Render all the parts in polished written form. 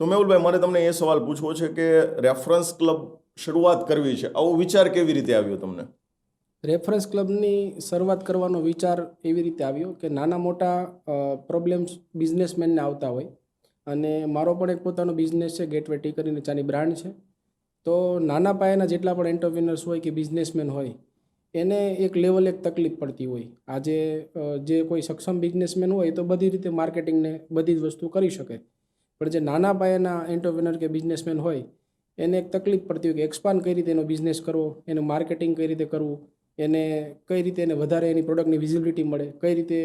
તો મેહુલભાઈ, મારે તમને એ સવાલ પૂછવો છે કે રેફરન્સ ક્લબ શરૂઆત કરવી છે, આવો વિચાર કેવી રીતે આવ્યો તમને? રેફરન્સ ક્લબની શરૂઆત કરવાનો વિચાર એવી રીતે આવ્યો કે નાના મોટા પ્રોબ્લેમ્સ બિઝનેસમેનને આવતા હોય, અને મારો પણ એક પોતાનો બિઝનેસ છે, ગેટવે ટી કરીને ચાની બ્રાન્ડ છે. તો નાના પાયાના જેટલા પણ એન્ટરપ્રિનર્સ હોય કે બિઝનેસમેન હોય, એને એક લેવલ એક તકલીફ પડતી હોય. આજે જે કોઈ સક્ષમ બિઝનેસમેન હોય તો બધી રીતે માર્કેટિંગને બધી જ વસ્તુ કરી શકે, પણ જે નાના પાયાના એન્ટરપ્રિનર કે બિઝનેસમેન હોય એને એક તકલીફ પડતી હોય કે એક્સપાન્ડ કઈ રીતે એનો બિઝનેસ કરવો, એનું માર્કેટિંગ કઈ રીતે કરવું, એને કઈ રીતે એને વધારે એની પ્રોડક્ટની વિઝિબિલિટી મળે, કઈ રીતે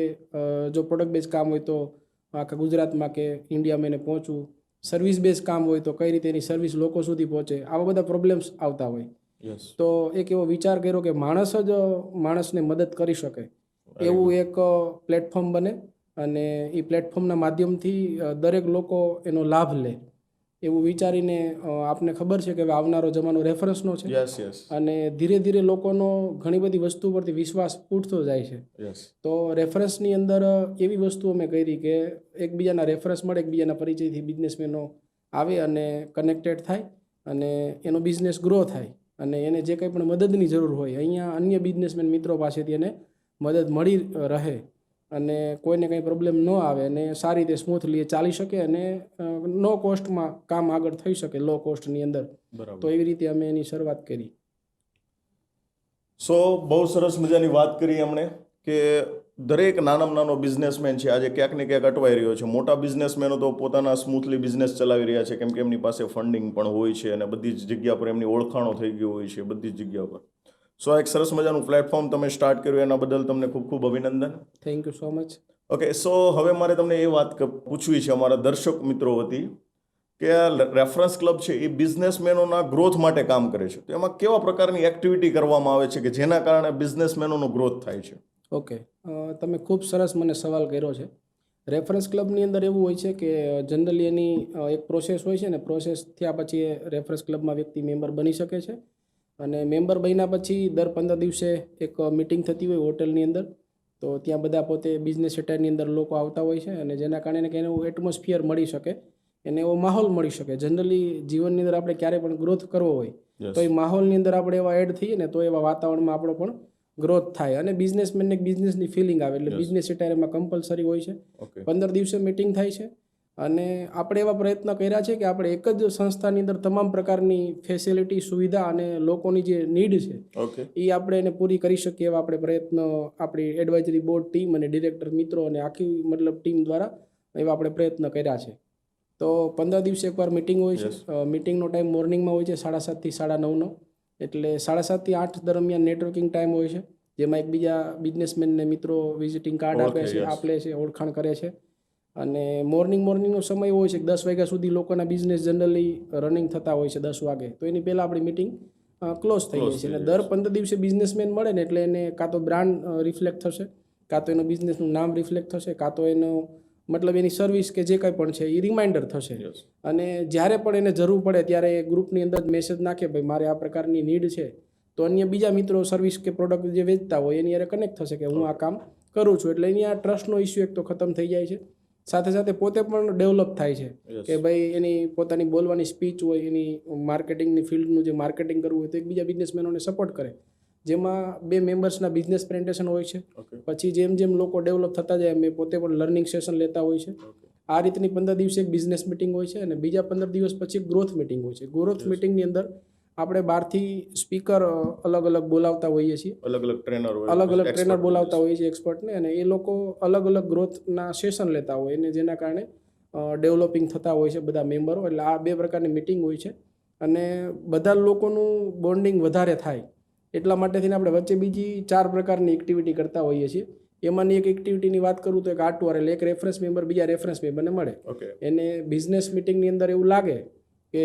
જો પ્રોડક્ટ બેઝ કામ હોય તો આખા ગુજરાતમાં કે ઇન્ડિયામાં એને પહોંચવું, સર્વિસ બેઝ કામ હોય તો કઈ રીતે એની સર્વિસ લોકો સુધી પહોંચે, આવા બધા પ્રોબ્લેમ્સ આવતા હોય. તો એક એવો વિચાર કર્યો કે માણસ જ માણસને મદદ કરી શકે એવું એક પ્લેટફોર્મ બને, અને એ પ્લેટફોર્મના માધ્યમથી દરેક લોકો એનો લાભ લે એવું વિચારીને આપને ખબર છે કે હવે આવનારો જમાનો રેફરન્સનો છે. અને ધીરે ધીરે લોકોનો ઘણી બધી વસ્તુ પરથી વિશ્વાસ ઉઠતો જાય છે. તો રેફરન્સની અંદર એવી વસ્તુ અમે કરી કે એકબીજાના રેફરન્સ મળે, એકબીજાના પરિચયથી બિઝનેસમેનો આવે અને કનેક્ટેડ થાય અને એનો બિઝનેસ ગ્રો થાય, અને એને જે કંઈ પણ મદદની જરૂર હોય અહીંયા અન્ય બિઝનેસમેન મિત્રો પાસેથી એને મદદ મળી રહે, અને કોઈને કંઈ પ્રોબ્લેમ ન આવે અને સારી રીતે સ્મૂથલી ચાલી શકે, અને નો કોસ્ટમાં કામ આગળ થઈ શકે, લો કોસ્ટની અંદર. તો એવી રીતે અમે એની શરૂઆત કરી. બહુ સરસ મજાની વાત કરી અમને કે દરેક નાનામાં નાનો બિઝનેસમેન છે આજે ક્યાંક ને ક્યાંક અટવાઈ રહ્યો છે. મોટા બિઝનેસમેનો તો પોતાના સ્મૂથલી બિઝનેસ ચલાવી રહ્યા છે, કેમ કે એમની પાસે ફંડિંગ પણ હોય છે અને બધી જ જગ્યા પર એમની ઓળખાણો થઈ ગઈ હોય છે બધી જ જગ્યા પર. એક સરસ મજાનું પ્લેટફોર્મ તમે સ્ટાર્ટ કર્યું, એના બદલ તમને ખૂબ ખૂબ અભિનંદન. Thank you so much. Okay, હવે મારે તમને એ વાત પૂછવી છે અમારા દર્શક મિત્રો વતી કે રેફરન્સ ક્લબ છે એ બિઝનેસમેનોના ગ્રોથ માટે કામ કરે છે, તો એમાં કેવા પ્રકારની એક્ટિવિટી કરવામાં આવે છે કે જેના કારણે બિઝનેસમેનોનો ગ્રોથ થાય છે? ઓકે, તમે ખૂબ સરસ મને સવાલ કર્યો છે. રેફરન્સ ક્લબની અંદર એવું હોય છે કે જનરલી એની એક પ્રોસેસ હોય છે, ને પ્રોસેસ થયા પછી એ રેફરન્સ ક્લબમાં વ્યક્તિ મેમ્બર બની શકે છે, અને મેમ્બર બન્યા પછી દર 15 દિવસે એક મિટિંગ થતી હોય હોટલની અંદર. તો ત્યાં બધા પોતે બિઝનેસ સેટારની અંદર લોકો આવતા હોય છે, અને જેના કારણે કે એવું એટમોસ્ફિયર મળી શકે, એને એવો માહોલ મળી શકે. જનરલી જીવનની અંદર આપણે ક્યારે પણ ગ્રોથ કરવો હોય તો એ માહોલની અંદર આપણે એવા એડ થઈએ ને તો એવા વાતાવરણમાં આપણો પણ ગ્રોથ થાય, અને બિઝનેસમેનને બિઝનેસની ફિલિંગ આવે. એટલે બિઝનેસ સેટાર એમાં કમ્પલસરી હોય છે. 15 દિવસે મિટિંગ થાય છે, અને આપણે એવા પ્રયત્ન કર્યા છે કે આપણે એક જ સંસ્થાની અંદર તમામ પ્રકારની ફેસિલિટી, સુવિધા અને લોકોની જે નીડ છે એ આપણે એને પૂરી કરી શકીએ એવા આપણે પ્રયત્ન આપણી એડવાઇઝરી બોર્ડ ટીમ અને ડિરેક્ટર મિત્રો અને આખી મતલબ ટીમ દ્વારા એવા આપણે પ્રયત્ન કર્યા છે. તો 15 દિવસે એકવાર મિટિંગ હોય છે. મિટિંગનો ટાઈમ મોર્નિંગમાં હોય છે 7:30 થી 9:30. એટલે 7:30 થી 8 દરમિયાન નેટવર્કિંગ ટાઈમ હોય છે, જેમાં એકબીજા બિઝનેસમેનને મિત્રો વિઝિટિંગ કાર્ડ આપે છે, આપલે છે, ઓળખાણ કરે છે. અને મોર્નિંગનો સમય હોય છે 10 વાગ્યા સુધી લોકોના બિઝનેસ જનરલી રનિંગ થતા હોય છે 10 વાગે. તો એની પહેલાં આપણી મિટિંગ ક્લોઝ થઈ જાય છે. અને દર 15 દિવસે બિઝનેસમેન મળે ને એટલે એને કાં તો બ્રાન્ડ રિફ્લેક્ટ થશે, કાં તો એનું બિઝનેસનું નામ રિફ્લેક્ટ થશે, કાં તો એનો મતલબ એની સર્વિસ કે જે કંઈ પણ છે એ રિમાઇન્ડર થશે. અને જ્યારે પણ એને જરૂર પડે ત્યારે એ ગ્રુપની અંદર મેસેજ નાખે, ભાઈ મારે આ પ્રકારની નીડ છે, તો અન્ય બીજા મિત્રો સર્વિસ કે પ્રોડક્ટ જે વેચતા હોય એની યારે કનેક્ટ થશે કે હું આ કામ કરું છું. એટલે એની આ ટ્રસ્ટનો ઇસ્યુ એક તો ખતમ થઈ જાય છે. સાથે સાથે પોતે પણ ડેવલપ થાય છે કે ભાઈ એની પોતાની બોલવાની સ્પીચ હોય, એની માર્કેટિંગની ફિલ્ડનું જે માર્કેટિંગ કરવું હોય તો એકબીજા બિઝનેસમેનોને સપોર્ટ કરે, જેમાં 2 મેમ્બર્સના બિઝનેસ પ્રેઝન્ટેશન હોય છે. પછી જેમ જેમ લોકો ડેવલપ થતા જાય અમે પોતે પણ લર્નિંગ સેશન લેતા હોય છે. આ રીતની 15 દિવસે એક બિઝનેસ મિટિંગ હોય છે, અને બીજા 15 દિવસ પછી ગ્રોથ મિટિંગ હોય છે. ગ્રોથ મિટિંગની અંદર આપણે બહારથી સ્પીકર અલગ અલગ બોલાવતા હોઈએ છીએ, અલગ અલગ ટ્રેનર બોલાવતા હોઈએ છીએ એક્સપર્ટને, અને એ લોકો અલગ અલગ ગ્રોથના સેશન લેતા હોય, અને જેના કારણે ડેવલપિંગ થતા હોય છે બધા મેમ્બરો. એટલે આ 2 પ્રકારની મિટિંગ હોય છે, અને બધા લોકોનું બોન્ડિંગ વધારે થાય એટલા માટે થઈને આપણે વચ્ચે બીજી 4 પ્રકારની એક્ટિવિટી કરતા હોઈએ છીએ. એમાંની એક એક્ટિવિટીની વાત કરું તો એક આટુઆર, એટલે એક રેફરન્સ મેમ્બર બીજા રેફરન્સ મેમ્બરને મળે. એને બિઝનેસ મિટિંગની અંદર એવું લાગે કે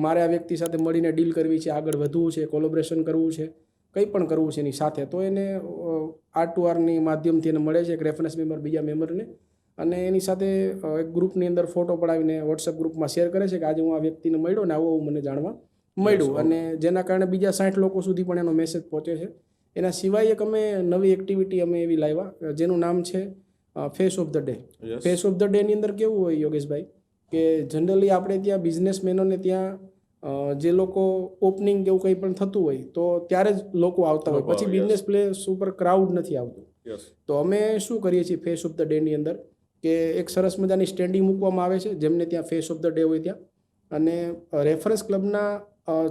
મારે આ વ્યક્તિ સાથે મળીને ડીલ કરવી છે, આગળ વધવું છે, કોલોબરેશન કરવું છે, કંઈ પણ કરવું છે એની સાથે, તો એને આટુઆરની માધ્યમથી એને મળે છે એક રેફરન્સ મેમ્બર બીજા મેમ્બરને, અને એની સાથે એક ગ્રુપની અંદર ફોટો પડાવીને વોટ્સએપ ગ્રુપમાં શેર કરે છે કે આજે હું આ વ્યક્તિને મળ્યો ને આવું મને જાણવા મળ્યું, અને જેના કારણે બીજા 60 લોકો સુધી પણ એનો મેસેજ પહોંચે છે. એના સિવાય એક અમે નવી એક્ટિવિટી અમે એવી લાવ્યા જેનું નામ છે face of the day. Face of the day ની અંદર કેવું હોય યોગેશભાઈ કે જનરલી આપણે ત્યાં બિઝનેસમેનોને ત્યાં જે લોકો ઓપનિંગ કે એવું કંઈ પણ થતું હોય તો ત્યારે જ લોકો આવતા હોય, પછી બિઝનેસ પ્લેસ ઉપર ક્રાઉડ નથી આવતું. તો અમે શું કરીએ છીએ ફેસ ઓફ ધ ડેની અંદર કે એક સરસ મજાની સ્ટેન્ડિંગ મૂકવામાં આવે છે જેમને ત્યાં ફેસ ઓફ ધ ડે હોય ત્યાં, અને રેફરન્સ ક્લબના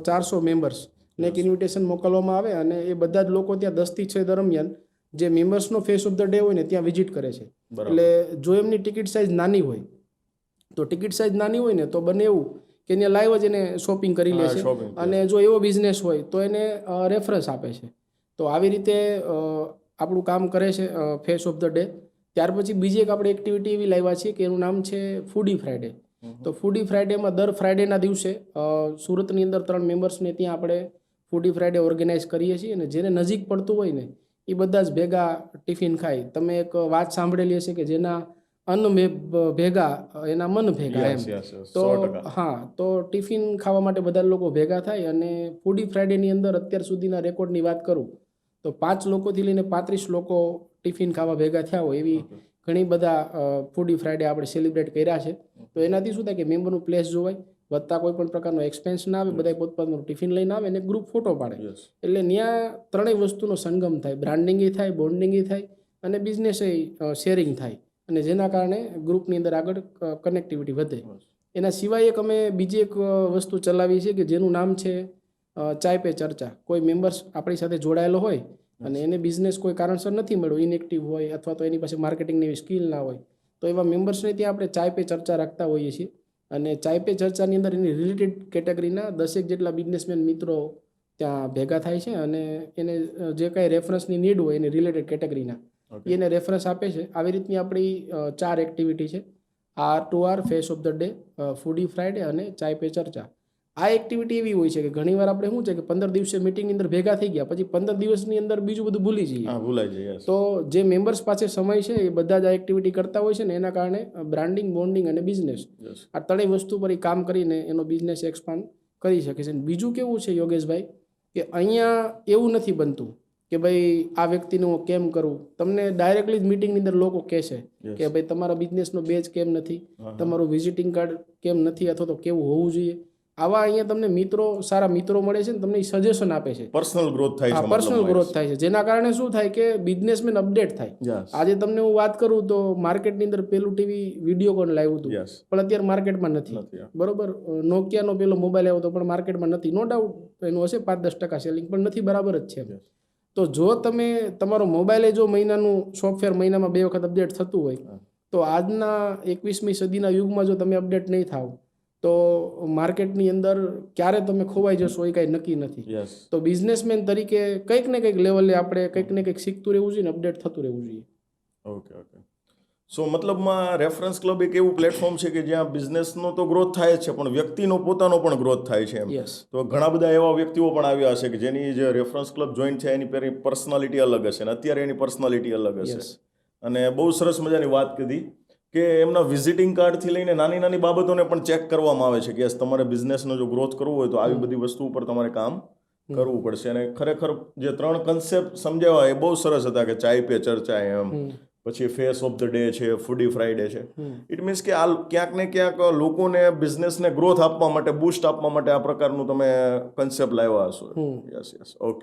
400 મેમ્બર્સને એક ઇન્વિટેશન મોકલવામાં આવે અને એ બધા જ લોકો ત્યાં 10 થી 6 દરમિયાન જે મેમ્બર્સનો ફેસ ઓફ ધ ડે હોય ને ત્યાં વિઝિટ કરે છે. એટલે જો એમની ટિકિટ સાઇઝ નાની હોય તો ટિકિટ સાઇઝ નાની હોય ને તો બને એવું કે એને લાઈવ જ એને શોપિંગ કરી લે છે, અને જો એવો બિઝનેસ હોય તો એને રેફરન્સ આપે છે. તો આવી રીતે આપણું કામ કરે છે ફેસ ઓફ ધ ડે. ત્યાર પછી બીજી એક આપણે એક્ટિવિટી એવી લાવ્યા છીએ કે એનું નામ છે ફૂડી ફ્રાઈડે. તો ફૂડી ફ્રાઈડેમાં દર ફ્રાઈડેના દિવસે સુરતની અંદર 3 મેમ્બર્સને ત્યાં આપણે ફૂડી ફ્રાઈડે ઓર્ગેનાઇઝ કરીએ છીએ, અને જેને નજીક પડતું હોય ને એ બધા જ ભેગા ટિફિન ખાય. તમે એક વાત સાંભળેલી હશે કે જેના અન્ન ભેગા એના મન ભેગા એમ. તો હા, તો ટિફિન ખાવા માટે બધા લોકો ભેગા થાય, અને ફૂડી ફ્રાઈડેની અંદર અત્યાર સુધીના રેકોર્ડની વાત કરું તો 5 લોકોથી લઈને 35 લોકો ટિફિન ખાવા ભેગા થયા હોય એવી ઘણી બધા ફૂડી ફ્રાઈડે આપણે સેલિબ્રેટ કર્યા છે. તો એનાથી શું થાય કે મેમ્બરનું પ્લેસ જોવાય, વધતા કોઈ પણ પ્રકારનો એક્સપેન્સ ના આવે, બધા પોતપોતાનું ટિફિન લઈને આવે અને ગ્રુપ ફોટો પાડે. એટલે ત્યાં ત્રણેય વસ્તુનો સંગમ થાય, બ્રાન્ડિંગ થાય, બોન્ડિંગ થાય અને બિઝનેસ શેરિંગ થાય, અને જેના કારણે ગ્રુપની અંદર આગળ કનેક્ટિવિટી વધે. એના સિવાય એક અમે બીજી એક વસ્તુ ચલાવી છે કે જેનું નામ છે ચાય પે ચર્ચા. કોઈ મેમ્બર્સ આપણી સાથે જોડાયેલો હોય અને એને બિઝનેસ કોઈ કારણસર નથી મળ્યો, ઇનએક્ટિવ હોય અથવા તો એની પાસે માર્કેટિંગની એવી સ્કિલ ના હોય, તો એવા મેમ્બર્સને ત્યાં આપણે ચાય પે ચર્ચા રાખતા હોઈએ છીએ. અને ચાય પે ચર્ચાની અંદર એની રિલેટેડ કેટેગરીના 10 જેટલા બિઝનેસમેન મિત્રો ત્યાં ભેગા થાય છે, અને એને જે કાંઈ રેફરન્સની નીડ હોય એની રિલેટેડ કેટેગરીના એને રેફરન્સ આપે છે. આવી રીતની આપણી 4 એક્ટિવિટી છે: R2R, face of the day, foodie Friday અને ચાય પે ચર્ચા. આ એક્ટિવિટી એવી હોય છે કે ઘણીવાર આપણે શું છે કે 15 દિવસે મિટિંગની અંદર ભેગા થઈ ગયા પછી 15 દિવસની અંદર બીજું બધું ભૂલી જઈએ. તો જે મેમ્બર્સ પાસે સમય છે એ બધા જ આ એક્ટિવિટી કરતા હોય છે, ને એના કારણે બ્રાન્ડિંગ, બોન્ડિંગ અને બિઝનેસ આ ત્રણેય વસ્તુ પર કામ કરીને એનો બિઝનેસ એક્સપાન્ડ કરી શકે છે. બીજું કેવું છે યોગેશભાઈ કે અહીંયા એવું નથી બનતું કે ભાઈ આ વ્યક્તિને હું કેમ કરું. તમને ડાયરેક્ટલી જ મિટિંગની અંદર લોકો કહેશે કે ભાઈ તમારા બિઝનેસનો બેચ કેમ નથી, તમારું વિઝિટિંગ કાર્ડ કેમ નથી, અથવા તો કેવું હોવું જોઈએ. આવા અહીંયા તમને મિત્રો, સારા મિત્રો મળે છે ને તમને સજેશન આપે છે. પર્સનલ ગ્રોથ થાય છે. પર્સનલ ગ્રોથ થાય છે, જેના કારણે શું થાય કે બિઝનેસમેન અપડેટ થાય. આજે તમને હું વાત કરું તો માર્કેટની અંદર પેલું ટીવી વિડીયોકોન લાવ્યું હતું, પણ અત્યારે માર્કેટમાં નથી. બરોબર, નોકિયાનો પેલો મોબાઈલ આવ્યો હતો પણ માર્કેટમાં નથી. નો ડાઉટ એનું હશે 5-10% સેલિંગ, પણ નથી, બરાબર જ છે. તો જો તમે તમારો મોબાઈલ જો મહિનાનું સોફ્ટવેર મહિનામાં 2 વખત અપડેટ થતું હોય, તો આજના 21મી સદીના યુગમાં જો તમે અપડેટ નહીં થાવ તો માર્કેટની અંદર ક્યારે તમે ખોવાઈ જશો એ કાંઈ નક્કી નથી. તો બિઝનેસમેન તરીકે કંઈક ને કંઈક લેવલે આપણે કંઈક ને કંઈક શીખતું રહેવું જોઈએ ને અપડેટ થતું રહેવું જોઈએ. ઓકે. સો મતલબમાં રેફરન્સ ક્લબ એક એવું પ્લેટફોર્મ છે કે જ્યાં બિઝનેસનો તો ગ્રોથ થાય જ છે, પણ વ્યક્તિનો પોતાનો પણ ગ્રોથ થાય છે એમ. તો ઘણા બધા એવા વ્યક્તિઓ પણ આવ્યા હશે કે જેની જે રેફરન્સ ક્લબ જોઈન છે એની પર્સનાલિટી અલગ હશે, અને અત્યારે એની પર્સનાલિટી અલગ હશે. અને બહુ સરસ મજાની વાત કીધી કે એમના વિઝિટિંગ કાર્ડથી લઈને નાની બાબતોને પણ ચેક કરવામાં આવે છે કે તમારે બિઝનેસનો જો ગ્રોથ કરવો હોય તો આવી બધી વસ્તુ ઉપર તમારે કામ કરવું પડશે. અને ખરેખર જે 3 કન્સેપ્ટ સમજાવવા એ બહુ સરસ હતા કે ચાય પે ચર્ચા એમ, પછી ફેસ ઓફ ધ ડે છે, ફૂડી ફ્રાઈડે છે. ઇટ મીન્સ કે આ ક્યાંક ને ક્યાંક લોકોને બિઝનેસને ગ્રોથ આપવા માટે, બૂસ્ટ આપવા માટે આ પ્રકારનું તમે કન્સેપ્ટ લાવ્યા હશો. યસ. ઓકે.